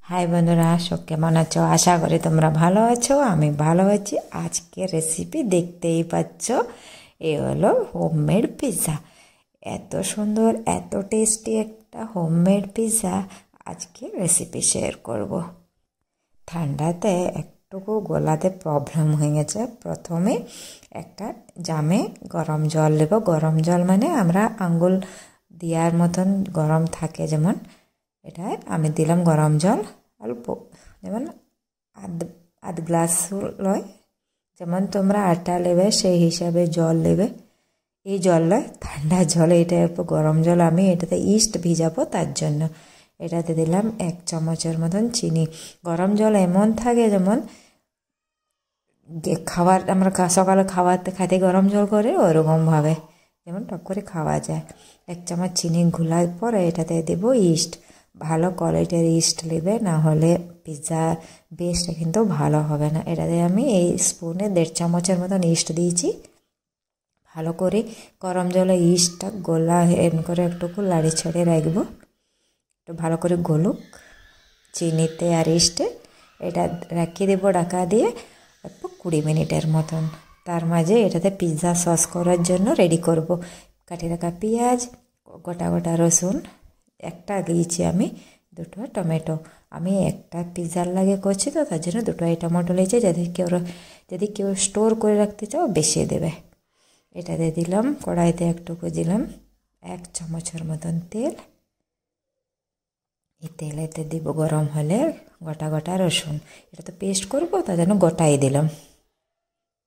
High বন্ধুরা, সব কেমন আছো? আশা করি তোমরা ভালো আছো। আমি ভালো আছি। আজকে রেসিপি দেখতেই পাচ্ছ, এ হলো হোমমেড পিৎজা। এত সুন্দর, এত টেস্টি একটা হোমমেড পিৎজা আজকে রেসিপি শেয়ার করব। ঠান্ডাতে একটুকু গলাতে প্রবলেম হয়ে গেছে। প্রথমে একটা জামে গরম জল নেব। গরম জল মানে আমরা আঙ্গুল দেওয়ার মতন গরম থাকে, যেমন এটা আমি দিলাম গরম জল অল্প, যেমন আধ গ্লাস লয়। যেমন তোমরা আটা নেবে সেই হিসাবে জল নেবে। এই জল নয়, ঠান্ডা জল। এটা গরম জল। আমি এটাতে ইস্ট ভিজাবো, তার জন্য এটাতে দিলাম 1 চামচের মতন চিনি। গরম জল এমন থাকে যেমন খাবার আমরা সকালে খাইতে গরম জল করে ওরকমভাবে যেমন টক করে খাওয়া যায়। 1 চামচ চিনি ঘোলার পরে এটাতে দেব ইস্ট। ভালো কোয়ালিটির ইস্ট নেবে, না হলে পিৎজা বেসটা কিন্তু ভালো হবে না। এটাতে আমি এই স্পুনে 1.5 চামচের মতন ইস্ট দিয়েছি। ভালো করে গরম জলে ইস্টটা গোলা করে একটুকু লাড়ি ছড়িয়ে রাখবো, একটু ভালো করে গলুক চিনিতে আর ইস্টে। এটা রাখিয়ে দেবো ঢাকা দিয়ে 20 মিনিটের মতন। তার মাঝে এটাতে পিৎজা সস করার জন্য রেডি করব। কাটি রাখা পেঁয়াজ, গোটা গোটা রসুন, একটা দিয়েছি আমি, 2টো টমেটো। আমি একটা পিৎজার লাগে করছি তো, তার জন্য 2টো টমেটো নিয়েছি। যদি কেউ স্টোর করে রাখতে চাও বেশি দেবে। এটাতে দিলাম কড়াইতে একটুকু দিলাম 1 চামচের মতন তেল। এই তেলেতে দিব গরম হলে গোটা গোটা রসুন। এটা তো পেস্ট করবো, তার জন্য গোটাই দিলাম।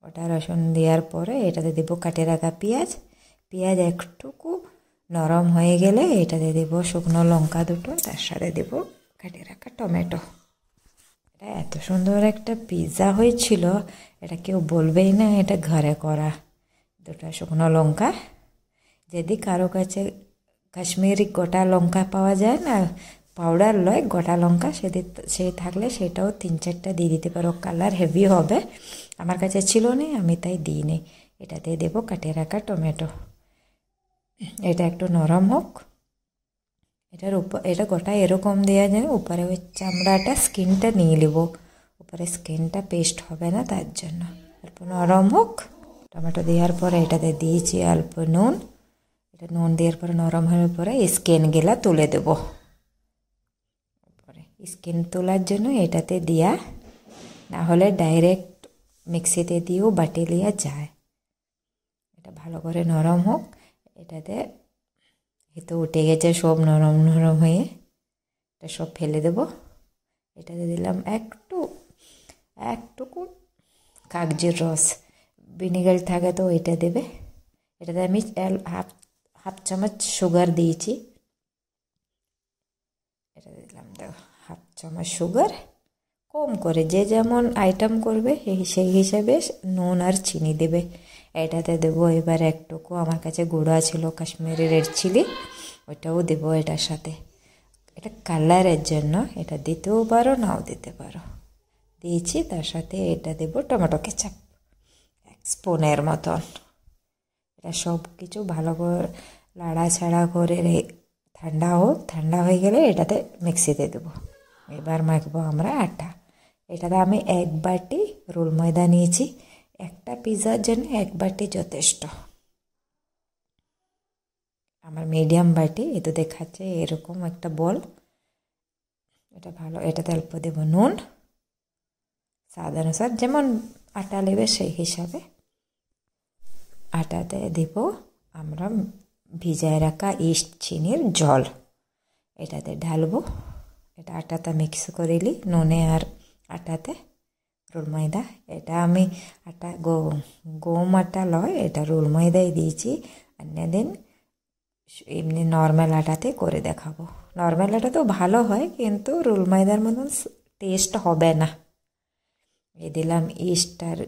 গোটা রসুন দেওয়ার পরে এটাতে দিব কাটে রাখা পেঁয়াজ। পেঁয়াজ একটুকু নরম হয়ে গেলে এটাতে দেব শুকনো লঙ্কা 2টো, তার সাথে দেব কাটে রাখা টমেটো। এটা এত সুন্দর একটা পিৎজা হয়েছিল, এটা কেউ বলবেই না এটা ঘরে করা। 2টা শুকনো লঙ্কা। যদি কারো কাছে কাশ্মীরি গোটা লঙ্কা পাওয়া যায় না, পাউডার লয়, গোটা লঙ্কা সেই থাকলে সেটাও 3-4টা দিয়ে দিতে পারো। কালার হেভি হবে। আমার কাছে ছিল না, আমি তাই দিইনি। এটাতে দেব কাটে রাখা টমেটো। এটা একটু নরম হোক। এটা গোটা এরকম দেওয়া যায়, উপরে ওই চামড়াটা স্কিনটা নিয়ে নেব। উপরে স্কিনটা পেস্ট হবে না, তার জন্য অল্প নরম হোক। টমেটো দেওয়ার পরে এটাতে দিয়েছি অল্প নুন। এটা নুন দেওয়ার পরে নরম হওয়ার পরে স্কিনগুলা তুলে দেব। স্কিন তোলার জন্য এটাতে দেয়া, না হলে ডাইরেক্ট মিক্সিতে দিয়েও বাটি দেওয়া যায়। এটা ভালো করে নরম হোক। এটাতে তো উঠে গেছে সব নরম নরম হয়ে, এটা সব ফেলে দেব। এটাতে দিলাম একটুকু কাগজের রস, ভিনেগার থাকে তো এটা দেবে। এটাতে আমি হাফ চামচ সুগার দিয়েছি। এটা দিলাম দেখো, হাফ চামচ সুগার। কম করে যে যেমন আইটেম করবে সেই হিসাবে নুন আর চিনি দেবে। এটাতে দেবো এবার একটুকু, আমার কাছে গুঁড়া ছিল কাশ্মীরি রেড চিলি, ওইটাও দেবো এটার সাথে। এটা কালারের জন্য, এটা দিতেও পারো নাও দিতে পারো। দিয়েছি। তার সাথে এটা দেবো টমেটো কেচাপ 1 স্পুনের মতন। এটা সব কিছু ভালো করে লাড়াছাড়া করে ঠান্ডা হোক। ঠান্ডা হয়ে গেলে এটাতে মিক্সিতে দেবো। এবার মাখবো আমরা আটা। এটাতে আমি 1 বাটি রোল ময়দা নিয়েছি। একটা পিৎজার জন্য 1 বাটি যথেষ্ট। আমার মিডিয়াম বাটি, এ তো দেখাচ্ছে এরকম একটা বল। এটা ভালো। এটাতে অল্প দেব নুন, স্বাদ অনুসার, যেমন আটা নেবে সেই হিসাবে। আটাতে দেব আমরা ভিজায় রাখা ইস্ট চিনির জল। এটাতে ঢালবো। এটা আটাতে মিক্স করে নিই নুনে আর আটাতে। রোল ময়দা, এটা আমি গম আটা লয়, এটা রোল ময়দাই দিয়েছি। অন্য দিন এমনি নর্মাল আটাতে করে দেখাবো। নর্মাল আটা তো ভালো হয়, কিন্তু রোল ময়দার মতন টেস্ট হবে না। দিলাম ইস্ট আর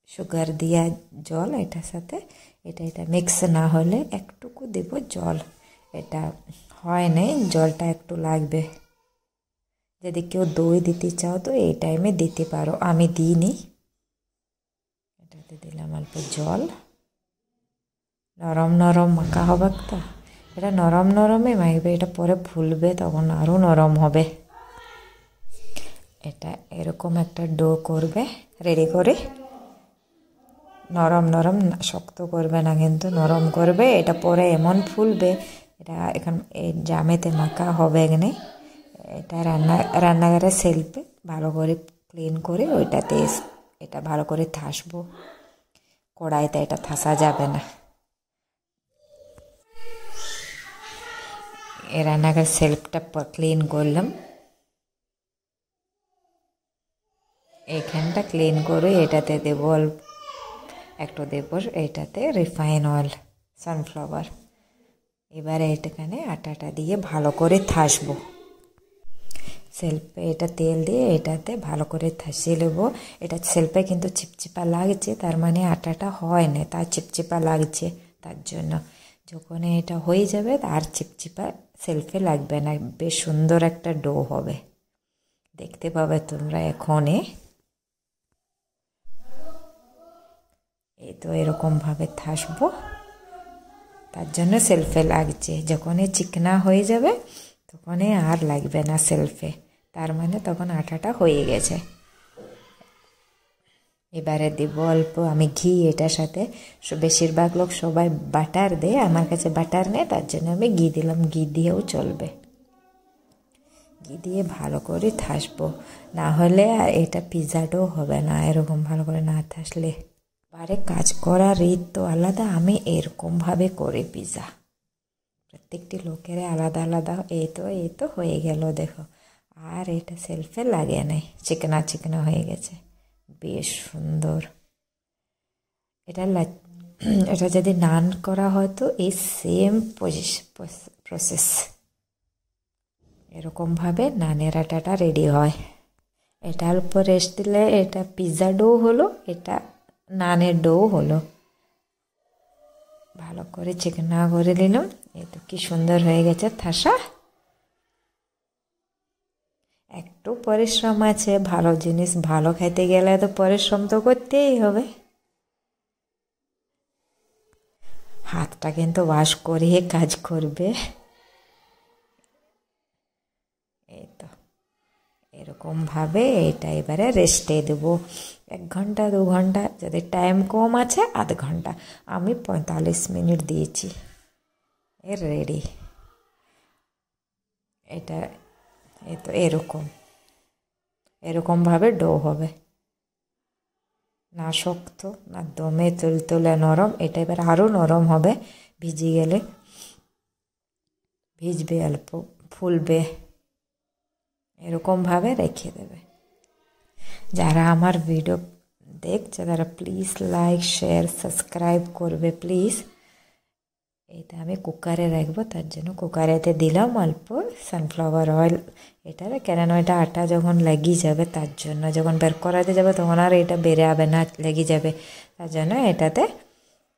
সুগার দিয়া জল এটার সাথে। এটা মিক্স না হলে একটুকু দেব জল। এটা হয় নাই, জলটা একটু লাগবে। যদি কেউ দই দিতে চাও তো এই টাইমে দিতে পারো, আমি দিইনি। এটাতে দিলাম অল্প জল। নরম নরম মাখা হবে তো, এটা নরম নরমই মাখবে। এটা পরে ফুলবে, তখন আরও নরম হবে। এটা এরকম একটা ডো করবে রেডি করে, নরম নরম, শক্ত করবে না কিন্তু নরম করবে। এটা পরে এমন ফুলবে, এটা এখন এই জামেতে মাখা হবে এখানে। এটা রান্নাঘরের সেলফে ভালো করে ক্লিন করে ওইটাতে এটা ভালো করে থাসবো, কড়াইতে এটা থাসা যাবে না। এই রান্নাঘর সেলফটা ক্লিন করলাম, এইখানটা ক্লিন করে এটাতে দেবো একটু দেবো এটাতে রিফাইন অয়েল সানফ্লাওয়ার। এবারে এটাখানে আটাটা দিয়ে ভালো করে থাসবো, সেলফে এটা তেল দিয়ে এটাতে ভালো করে থাসিয়ে নেবো। এটা সেলফে কিন্তু চিপচিপা লাগছে, তার মানে আটাটা হয় না, তার চিপচিপা লাগছে। তার জন্য যখন এটা হয়ে যাবে আর চিপচিপা সেলফে লাগবে না, বেশ সুন্দর একটা ডো হবে, দেখতে পাবে তোমরা এখনই। এই তো এরকমভাবে থাসবো, তার জন্য সেলফে লাগছে। যখনই চিকনা হয়ে যাবে তখনই আর লাগবে না সেলফে, তার মানে তখন আটাটা হয়ে গেছে। এবারে দিব অল্প আমি ঘি এটার সাথে। বেশিরভাগ লোক সবাই বাটার দেয়, আমার কাছে বাটার নেই, তার জন্য আমি ঘি দিলাম। ঘি দিয়েও চলবে, ঘি দিয়ে ভালো করে থাসবো, না হলে আর এটা পিৎজা ডো হবে না এরকম ভালো করে না থাসলে। বারে কাজ করার রীত তো আলাদা, আমি এরকমভাবে করি পিৎজা, প্রত্যেকটি লোকের আলাদা আলাদা। এই তো হয়ে গেল দেখো, আর এটা সেলফে লাগে নাই, চিকনা চিকনা হয়ে গেছে, বেশ সুন্দর। এটা যদি নান করা হয় তো এই সেম প্রসেস, এরকমভাবে নানের আটাটা রেডি হয়। এটার উপর রেস্ট দিলে এটা পিৎজা ডো হলো, এটা নানের ডো হলো। ভালো করে চিকনা করে দিলাম, এই তো কি সুন্দর হয়ে গেছে থাসা। একটু পরিশ্রম আছে, ভালো জিনিস ভালো খেতে গেলে তো পরিশ্রম তো করতেই হবে। হাতটা কিন্তু ওয়াশ করিয়ে কাজ করবে। এই তো এরকমভাবে এটা এবারে রেস্টে দেবো 1 ঘন্টা 2 ঘন্টা, যদি টাইম কম আছে আধ ঘন্টা। আমি 45 মিনিট দিয়েছি, এর রেডি। এটা এই তো এরকমভাবে ডো হবে, না শক্ত না দমে তুলতুলে নরম। এটা এবার আরও নরম হবে, ভিজে গেলে ভিজবে, অল্প ফুলবে, এরকমভাবে রেখে দেবে। যারা আমার ভিডিও দেখছে তারা প্লিজ লাইক শেয়ার সাবস্ক্রাইব করবে প্লিজ। এটা আমি কুকারে রাখবো, তার জন্য কুকারেতে দিলাম অল্প সানফ্লাওয়ার অয়েল। এটা কেননা এটা আটা যখন লেগে যাবে, তার জন্য যখন বের করাতে যাবে তখন আর এটা বেরোবে না, লেগে যাবে, তার জন্য এটাতে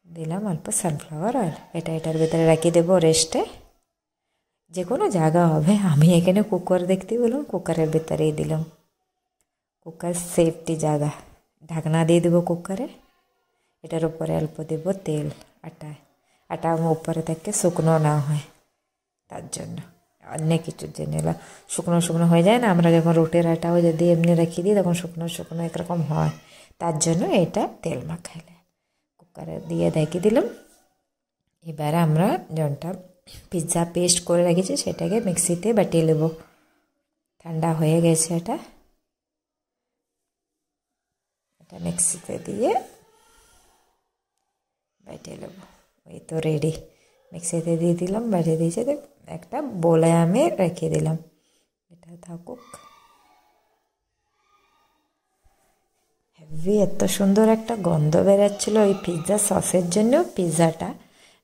দিলাম অল্প সানফ্লাওয়ার অয়েল। এটার ভিতরে রেখে দেবো রেস্টে, যে কোনো জায়গা হবে। আমি এখানে কুকার দেখতে বললাম, কুকারের ভিতরেই দিলাম, কুকার সেফটি জায়গা। ঢাকনা দিয়ে দেবো কুকারে, এটার উপরে অল্প দেবো তেল। আটা উপরে থেকে শুকনো না হয়, তার জন্য। অনেক কিছুর জন্য শুকনো শুকনো হয়ে যায় না, আমরা যখন রুটির আটাও যদি এমনি রেখে দিই তখন শুকনো শুকনো একরকম হয়, তার জন্য এটা তেল মাখাইলে। কুকারে দিয়ে রেখে দিলাম। এবারে আমরা যেটা পিৎজা পেস্ট করে রেখেছি সেটাকে মিক্সিতে বাটিয়ে নেব। ঠান্ডা হয়ে গেছে, এটা মিক্সিতে দিয়ে বাটিয়ে নেব। এই তো রেডি, মিক্সিতে দিয়ে দিলাম, বাটিয়ে দিয়েছে। একটা বলে আমি রেখে দিলাম, এটা থাকুক। হেভি এত সুন্দর একটা গন্ধ বেরাচ্ছিল ওই পিৎজা সসের জন্য, পিৎজাটা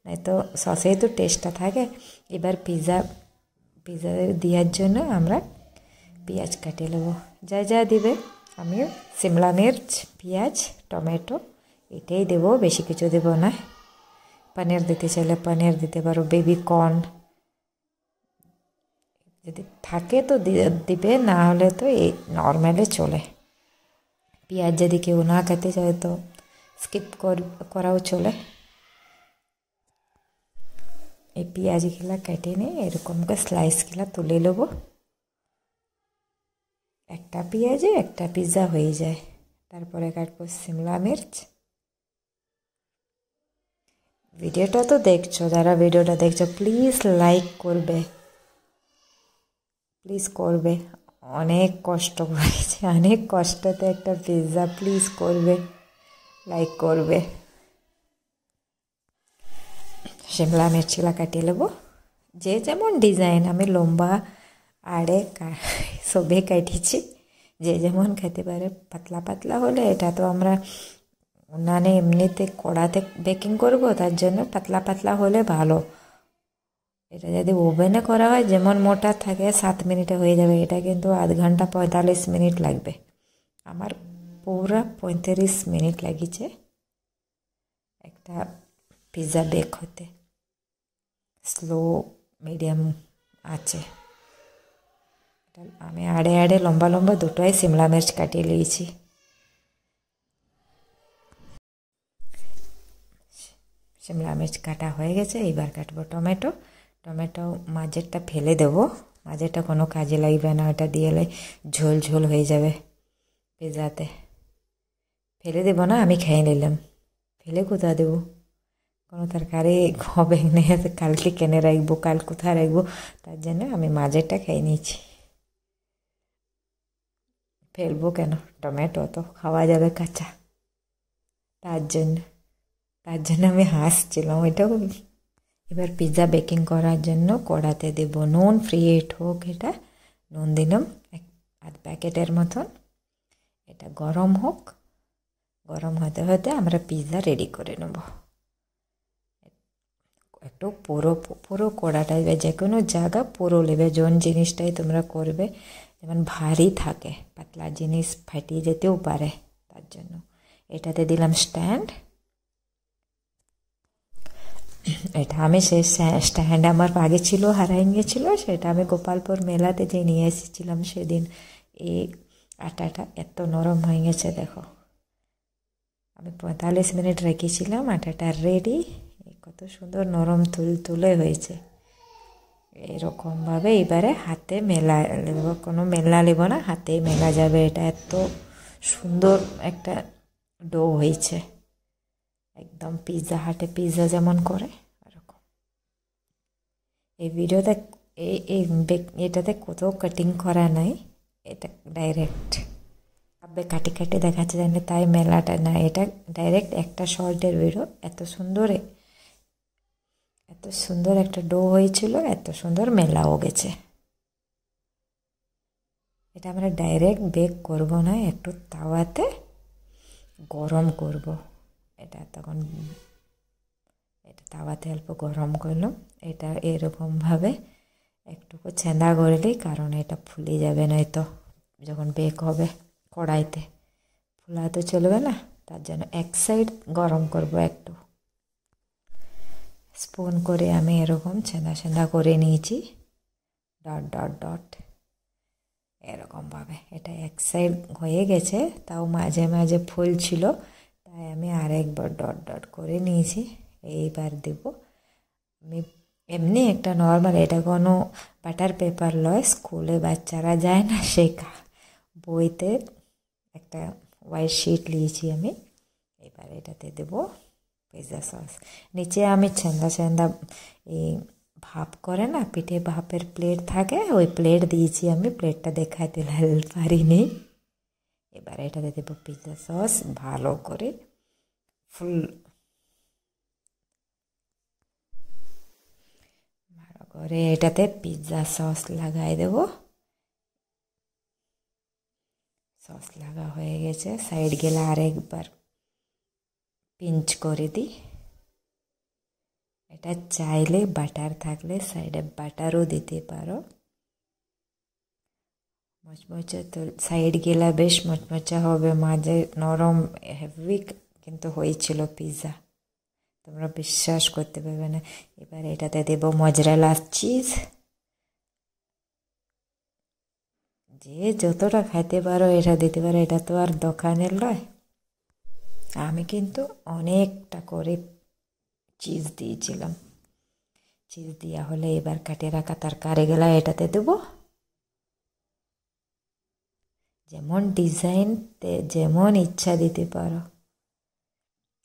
নাই তো সসেই তো টেস্টটা থাকে। এবার পিৎজা দেওয়ার জন্য আমরা পেঁয়াজ কাটিয়ে নেব, যা দিবে। আমি সিমলা মির্চ, পেঁয়াজ, টমেটো এটাই দেবো, বেশি কিছু দেবো না। পনির দিতে চাইলে পনির দিতে পারো, বেবি কর্ন যদি থাকে তো দিবে, না হলে তো এই নর্মালি চলে। পেঁয়াজ যদি কেউ না খেতে চায় তো স্কিপ করাও চলে। এই পেঁয়াজগুলা কেটে নিয়ে এরকম করে স্লাইসগুলা তুলে নেব। একটা পেঁয়াজে একটা পিৎজা হয়ে যায়। তারপরে কাটবো শিমলা মির্চ। ভিডিওটা তো দেখছো, যারা ভিডিওটা দেখছো প্লিজ লাইক করবে, প্লিজ করবে। অনেক কষ্ট করেছে, অনেক কষ্টতে একটা পিৎজা, প্লিজ করবে, লাইক করবে। শিমলা মির্চগুলা কাটিয়ে নেবো যে যেমন ডিজাইন। আমি লম্বা আড়ে সবে কাটিয়েছি, যে যেমন খেতে পারে। পাতলা পাতলা হলে, এটা তো আমরা উনানে এমনিতে কড়াতে বেকিং করব, তার জন্য পাতলা পাতলা হলে ভালো। এটা যদি ওভেনে করা হয়, যেমন মোটা থাকে 7 মিনিটে হয়ে যাবে, এটা কিন্তু আধ ঘন্টা 45 মিনিট লাগবে। আমার পুরা 35 মিনিট লাগিয়েছে একটা পিৎজা বেক হতে, স্লো মিডিয়াম আছে। আমি আড়ে আড়ে লম্বা লম্বা দুটোই শিমলা মির্চ কাটিয়ে নিয়েছি। শিমলা মির্চ কাটা হয়ে গেছে, এবার কাটবো টমেটো। টমেটো মাঝেরটা ফেলে দেবো, মাঝেরটা কোনো কাজে লাগবে না, ওটা দিয়ে ঝোল ঝোল হয়ে যাবে পিৎজাতে। ফেলে দেবো না, আমি খেয়ে নিলাম, ফেলে কোথা দেবো? কোনো তরকারি হবে না, কালকে কেনে রাখবো, কাল কোথায় রাখবো, তার জন্য আমি মাঝেরটা খেয়ে নিয়েছি। ফেলবো কেন? টমেটো তো খাওয়া যাবে কাঁচা, তার জন্য আমি হাসছিলাম এটাও। এবার পিৎজা বেকিং করার জন্য কড়াতে দেব নুন, ফ্রি হিট হোক এটা। নুন দিলাম আধ প্যাকেটের মতন। এটা গরম হোক, গরম হতে হতে আমরা পিৎজা রেডি করে নেব। একটু পুরো পুরো কড়াটাই, যে কোনো জায়গা পুরো নেবে, জন জিনিসটাই তোমরা করবে। যেমন ভারী থাকে, পাতলা জিনিস ফাটিয়ে যেতেও পারে, তার জন্য। এটাতে দিলাম স্ট্যান্ড। এটা আমি সেই স্ট্যান্ড আমার আগে ছিল, হারাই গিয়েছিল, সেটা আমি গোপালপুর মেলাতে যে নিয়ে এসেছিলাম সেদিন। এই আটাটা এত নরম হয়ে গেছে দেখো, আমি 45 মিনিট রেখেছিলাম, আটাটা রেডি। কত সুন্দর নরম তুলে হয়েছে। এরকমভাবে এবারে হাতে মেলা নেব, কোনো মেলা নেব না, হাতেই মেলা যাবে। এটা এত সুন্দর একটা ডো হয়েছে, একদম পিৎজা হাটে পিৎজা যেমন করে এরকম। এই ভিডিওতে এটাতে কোথাও কাটিং করা নাই, এটা ডাইরেক্ট আবে কাটি কাটি দেখাচ্ছে জানি, তাই মেলাটা না, এটা ডাইরেক্ট একটা শর্টের ভিডিও। এত সুন্দর একটা ডো হয়েছিল, এত সুন্দর মেলাও গেছে। এটা আমরা ডাইরেক্ট বেক করব না, একটু তাওয়াতে গরম করব। এটা তখন এটা তাওয়াতে অল্প গরম করলাম। এটা এরকমভাবে একটুকু ছেঁদা করলেই, কারণ এটা ফুলে যাবে, নয়তো যখন বেক হবে কড়াইতে ফুলা তো চলবে না, তার জন্য এক সাইড গরম করব। একটু স্পুন করে আমি এরকম ছেঁদা করে নিয়েছি, ডট ডট ডট এরকমভাবে। এটা এক সাইড হয়ে গেছে, তাও মাঝে মাঝে ফুল ছিল, তাই আমি আরেকবার ডট ডট করে নিয়েছি। এইবার দেব আমি এমনি একটা নর্মাল, এটা কোনো বাটার পেপার লয়, স্কুলে বাচ্চারা যায় না শেখা, বইতে একটা হোয়াইট শিট নিয়েছি আমি। এবার এটাতে দেব পিৎজা সস। নিচে আমি ছেঁদা এই ভাপ করে না, পিঠে ভাপের প্লেট থাকে, ওই প্লেট দিয়েছি আমি, প্লেটটা দেখাতে পারিনি। এবার এটাতে দেব পিৎজা সস ভালো করে, ফুল ভালো করে এটাতে পিৎজা সস লাগাই দেব। সস লাগা হয়ে গেছে, সাইড গেলে আরেকবার পিঞ্চ করে দিই। এটা চাইলে বাটার থাকলে সাইডে বাটারও দিতে পারো। মচমচে তো সাইড গেলা বেশ মচমচা হবে, মাঝে নরম হেভি কিন্তু হয়েছিল পিৎজা, তোমরা বিশ্বাস করতে পারবে না। এবার এটাতে দেব মজরেলা চিজ, যে যতটা খাইতে পারো এটা দিতে পারো, এটা তো আর দোকানের নয়। আমি কিন্তু অনেকটা করে চিজ দিয়েছিলাম। চিজ দেওয়া হলে এবার কাটে রাখা তরকারিগুলা এটাতে দেবো। যেমন ডিজাইন যেমন ইচ্ছা দিতে পারো।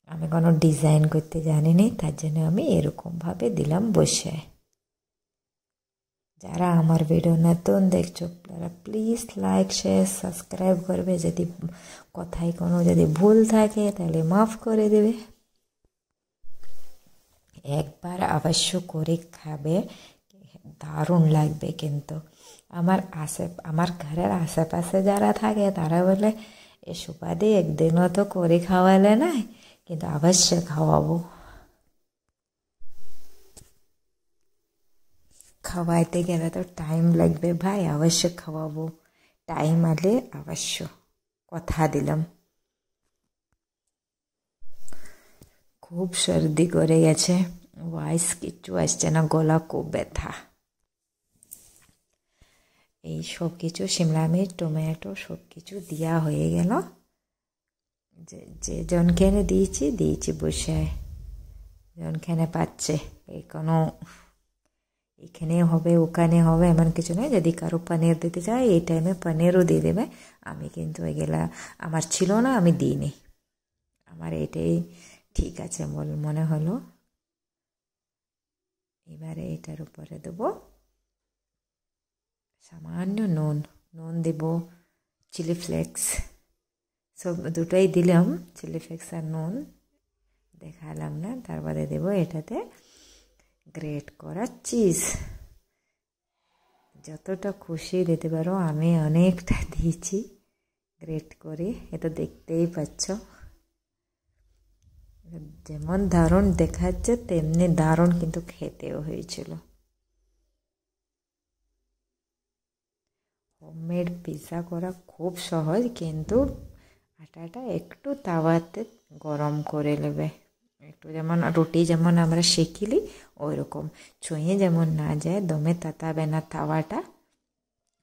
আমি কোনো ডিজাইন করতে জানিনি, তার জন্য আমি এরকমভাবে দিলাম বসে। যারা আমার ভিডিও নতুন দেখছো তারা প্লিজ লাইক শেয়ার সাবস্ক্রাইব করবে। যদি কথায় কোনো যদি ভুল থাকে তাহলে মাফ করে দেবে। একবার অবশ্য করে খাবে, দারুণ লাগবে। কিন্তু আমার ঘরের আশেপাশে যারা থাকে তারা বলে এ সুপাদি একদিনও তো করে খাওয়ালে নাই, কিন্তু অবশ্য খাওয়াবো। খাওয়াইতে গেলে তো টাইম লাগবে ভাই, অবশ্য খাওয়াবো। টাইম আলে অবশ্য, কথা দিলাম। খুব সর্দি করে গেছে, ভয়েস কিচ্ছু আসছে না, গলা খুব ব্যথা। এই সব কিছু শিমলা মির্চ টমেটো সব কিছু দেওয়া হয়ে গেল। যে জনখানে দিয়েছি বসে, জনখানে পাচ্ছে। এই কোনো এখানে হবে ওখানে হবে এমন কিছু নয়। যদি কারো পনির দিতে চায় এই টাইমে পনিরও দিয়ে দেবে। আমি কিন্তু এগুলা আমার ছিল না, আমি দিইনি। আমার এটাই ঠিক আছে মনে হলো। এবারে এটার উপরে দেবো সামান্য নুন দেব, চিলি ফ্লেক্স, সব দুটোই দিলাম, চিলি ফ্লেক্স আর নুন দেখালাম না। তারপরে দেব এটাতে গ্রেট করা চিজ, যতটা খুশি দিতে পারো। আমি অনেকটা দিয়েছি গ্রেট করে, এটা দেখতেই পাচ্ছ। যেমন দারুণ দেখাচ্ছে তেমনি দারুণ কিন্তু খেতেও হয়েছিল। হোমমেড পিৎজা করা খুব সহজ, কিন্তু আটাটা একটু তাওয়াতে গরম করে নেবে। একটু যেমন রুটি যেমন আমরা সেকিলি ওই রকম, ছুঁয়ে যেমন না যায়, দমে তাতাবে না তাওয়াটা,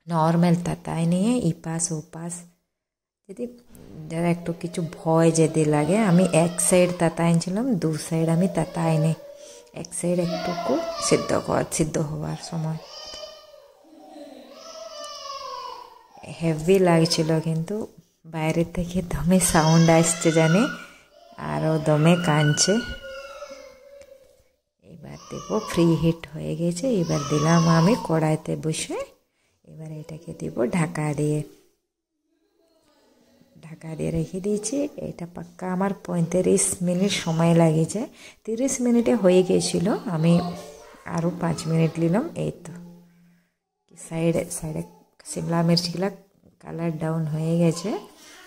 নর্মাল তাতায় নিয়ে ইপাস ওপাস। যদি যারা একটু কিছু ভয় যদি লাগে, আমি এক সাইড তাতাইছিলাম, দু সাইড আমি তাতাইনি, এক সাইড একটুকু সিদ্ধ হওয়ার সময়। হেভি লাগছিল, কিন্তু বাইরে থেকে দমে সাউন্ড আসছে জানি, আরও দমে কাঁদছে। এবার দেবো, ফ্রি হিট হয়ে গেছে। এবার দিলাম আমি কড়াইতে বসে। এবার এটাকে দেবো ঢাকা দিয়ে রেখে দিয়েছি। এটা পাক্কা আমার 35 মিনিট সময় লাগিয়েছে। 30 মিনিটে হয়ে গেছিলো, আমি আরও 5 মিনিট নিলাম। এই তো সাইডে শিমলা মির্চগুলা কালার ডাউন হয়ে গেছে,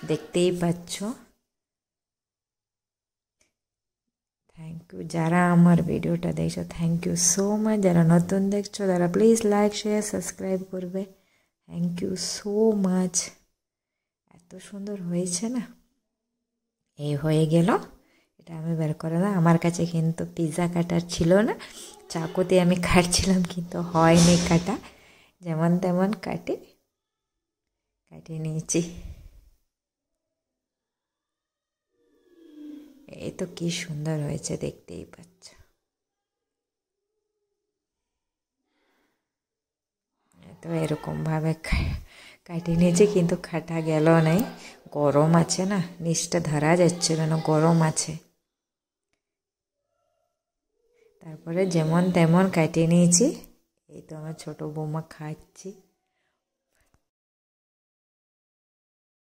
দেখতেই পাচ্ছ। থ্যাংক ইউ যারা আমার ভিডিওটা দেখছো, থ্যাংক ইউ সো মাচ। যারা নতুন দেখছো তারা প্লিজ লাইক শেয়ার সাবস্ক্রাইব করবে। Thank you so much. এত সুন্দর হয়েছে না। এই হয়ে গেল, এটা আমি বের করে না। আমার কাছে কিন্তু পিৎজা কাটার ছিল না, চাকুতে আমি কাটছিলাম, কিন্তু হয়নি কাটা। যেমন তেমন কাটিয়ে নিয়েছি। এই তো কি সুন্দর হয়েছে, দেখতেই পাচ্ছ। তো এরকমভাবে কাটিয়ে নিয়েছি, কিন্তু কাটা গেল নাই। গরম আছে না, নিচটা ধরা যাচ্ছিল না, গরম আছে। তারপরে যেমন তেমন কাটিয়ে নিয়েছি। এই তো আমার ছোট বৌমা খাচ্ছি।